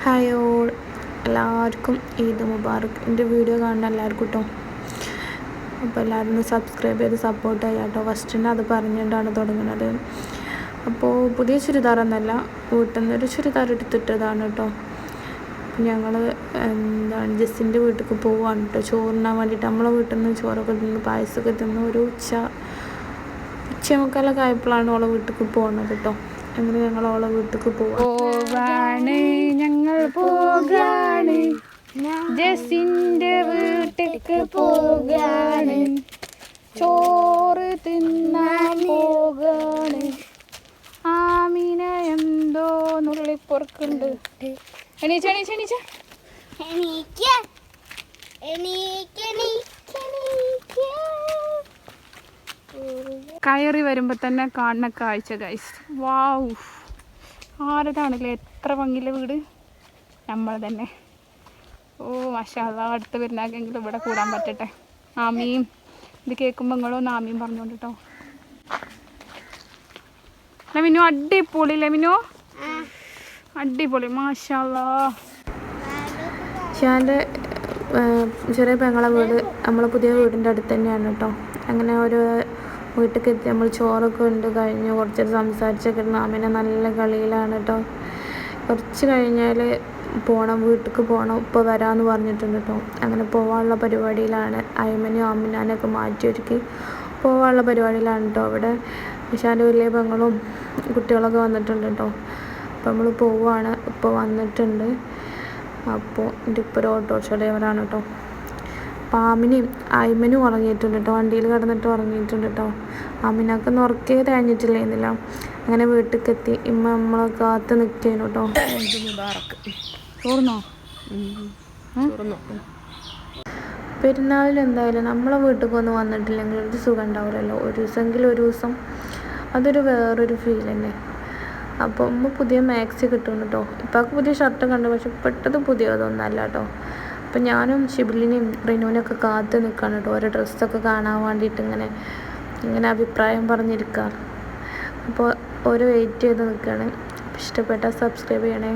Hi all, എല്ലാവർക്കും ഈദ് മുബാറക്ക്. എൻ്റെ video കാണുന്ന എല്ലാവർക്കും കേട്ടോ. അപ്പോൾ എല്ലാവരും ഒന്ന് സബ്സ്ക്രൈബ് ചെയ്ത് സപ്പോർട്ട് ചെയ്യാം കേട്ടോ. ഫസ്റ്റ് തന്നെ അത് പറഞ്ഞുകൊണ്ടാണ് തുടങ്ങുന്നത്. അപ്പോൾ പുതിയ ചുരിദാറൊന്നുമല്ല, വീട്ടിൽ നിന്നൊരു ചുരിദാർ എടുത്തിട്ടതാണ് കേട്ടോ. ഞങ്ങൾ ജസ്സിൻ്റെ വീട്ടിലേക്ക് പോവാണ് കേട്ടോ, ചോറിനാൻ വേണ്ടിയിട്ട്. നമ്മളെ വീട്ടിൽ നിന്ന് ചോറൊക്കെ തിന്ന് പായസമൊക്കെ തിന്ന് ഒരു ഉച്ചമുക്കാലൊക്കെ ആയപ്പോഴാണ് ഓളെ വീട്ടിലേക്ക് പോകുന്നത് കേട്ടോ. അങ്ങനെ ഞങ്ങൾ ഓളെ വീട്ടിലേക്ക് പോവാണ്. ഞങ്ങൾ പോകാണ് ജസിന്റെ വീട്ടിലേക്ക് പോകാണ്, ചോറ് തിന്നാൻ പോകാണ്. ആമിന എന്തോ നുള്ളിപ്പൊറുക്കുണ്ട്. എണീച്ച എണീച്ച എണീച്ച കയറി വരുമ്പോൾ തന്നെ കാണുന്ന കാഴ്ച ഗൈസ്. വാവ്, ആരതാണല്ലേ എത്ര ഭംഗിയിലെ വീട്, നമ്മൾ തന്നെ. ഓ മാഷാ അല്ലാഹ്, അടുത്ത് വരുന്നാക്കെങ്കിലും ഇവിടെ കൂടാൻ പറ്റട്ടെ. ആമീം, ഇത് കേൾക്കുമ്പോൾ നിങ്ങളൊന്ന് ആമീം പറഞ്ഞോണ്ട് കേട്ടോ. മിനു അടിപൊളി അല്ലേ മിനു, അടിപൊളി മാഷാ അല്ലാഹ്. ഷാൻ്റെ ചെറിയ പെങ്ങളെ വീട് നമ്മളെ പുതിയ വീടിൻ്റെ അടുത്ത് തന്നെയാണ് കേട്ടോ. അങ്ങനെ ഒരു വീട്ടിലേക്ക് എത്തി. നമ്മൾ ചോറൊക്കെ ഉണ്ട് കഴിഞ്ഞ് കുറച്ചൊരു സംസാരിച്ചൊക്കെ ഇരുന്ന് ആമിനെ നല്ല കളിയിലാണ് കേട്ടോ. കുറച്ച് കഴിഞ്ഞാൽ വീട്ടിലേക്ക് പോകണം, ഇപ്പോൾ വരാമെന്ന് പറഞ്ഞിട്ടുണ്ട് കേട്ടോ. അങ്ങനെ പോകാനുള്ള പരിപാടിയിലാണ്. അയ്മനും ആമിനാനൊക്കെ മാറ്റി ഒരുക്കി പോകാനുള്ള പരിപാടിയിലാണ് കേട്ടോ. അവിടെ ഷാൻ്റെ വലിയ പെങ്ങളും കുട്ടികളൊക്കെ വന്നിട്ടുണ്ട് കേട്ടോ. അപ്പോൾ നമ്മൾ പോവുകയാണ്, ഇപ്പോൾ വന്നിട്ടുണ്ട്. അപ്പോൾ എൻ്റെ ഇപ്പോൾ ഒരു ഓട്ടോറിക്ഷ ഡ്രൈവറാണ് കേട്ടോ. അപ്പോൾ ആമിനയും അയ്മനും ഉറങ്ങിയിട്ടുണ്ട് കേട്ടോ, വണ്ടിയിൽ കിടന്നിട്ട് ഉറങ്ങിയിട്ടുണ്ട് കേട്ടോ. ആമിനൊക്കെ ഉറക്കേ തേഞ്ഞിട്ടില്ലായിരുന്നില്ല. അങ്ങനെ വീട്ടിലേക്ക് എത്തി. ഇമ്മ നമ്മളെ കാത്ത് നിൽക്കുന്നു കേട്ടോ. പെരുന്നാളിൽ എന്തായാലും നമ്മളെ വീട്ടിലേക്ക് ഒന്ന് വന്നിട്ടില്ലെങ്കിൽ ഒരു സുഖം ഉണ്ടാവില്ലല്ലോ. ഒരു ദിവസം അതൊരു വേറൊരു ഫീൽ തന്നെ. അപ്പോൾ ഉമ്മ പുതിയ മാക്സി കിട്ടുന്നു കേട്ടോ. ഇപ്പം പുതിയ ഷർട്ട് കണ്ടു, പക്ഷെ പെട്ടത് പുതിയതൊന്നല്ല കേട്ടോ. അപ്പം ഞാനും ഷിബിലിനെയും റിനുവിനൊക്കെ കാത്ത് നിൽക്കുകയാണ് കേട്ടോ, ഓരോ ഡ്രസ്സൊക്കെ കാണാൻ വേണ്ടിയിട്ട് ഇങ്ങനെ അഭിപ്രായം പറഞ്ഞിരിക്കുക. അപ്പോൾ ഓരോ വെയിറ്റ് ചെയ്ത് നിൽക്കുകയാണ്. ഇഷ്ടപ്പെട്ടാൽ സബ്സ്ക്രൈബ് ചെയ്യണേ.